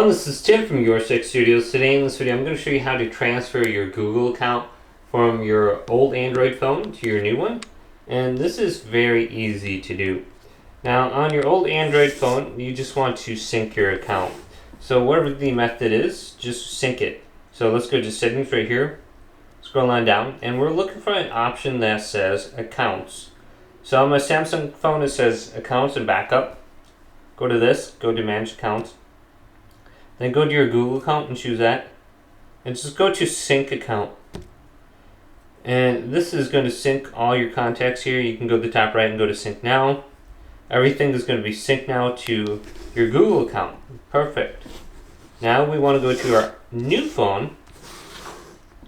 This is Tim from Your Six Studios. Today in this video I'm going to show you how to transfer your Google account from your old Android phone to your new one. And this is very easy to do. Now on your old Android phone you just want to sync your account. So whatever the method is, just sync it. So let's go to settings right here, scroll on down, and we're looking for an option that says accounts. So on my Samsung phone it says accounts and backup. Go to this, go to manage accounts. Then go to your Google account and choose that. And just go to sync account. And this is going to sync all your contacts here. You can go to the top right and go to sync now. Everything is going to be synced now to your Google account. Perfect. Now we want to go to our new phone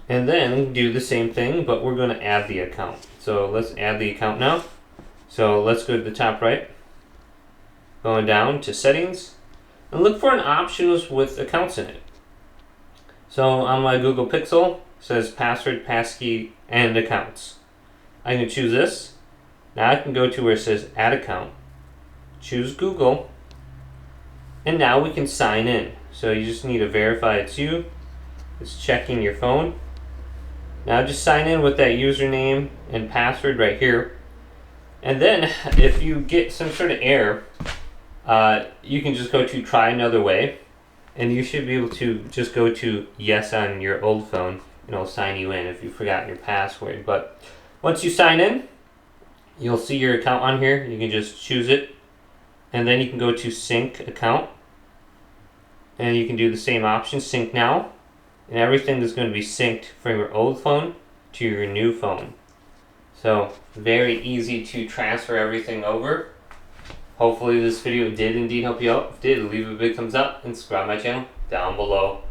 and then do the same thing, but we're going to add the account. So let's add the account now. So let's go to the top right, going down to settings, and look for an option with accounts in it. So on my Google Pixel, it says password, passkey, and accounts. I can choose this. Now I can go to where it says add account, choose Google, and now we can sign in. So you just need to verify it's you. It's checking your phone. Now just sign in with that username and password right here. And then if you get some sort of error, you can just go to try another way, and you should be able to just go to yes on your old phone, and it'll sign you in if you forgot your password. But once you sign in, you'll see your account on here. You can just choose it, and then you can go to sync account, and you can do the same option, sync now, and everything is going to be synced from your old phone to your new phone. So very easy to transfer everything over. Hopefully this video did indeed help you out. If it did, leave a big thumbs up and subscribe to my channel down below.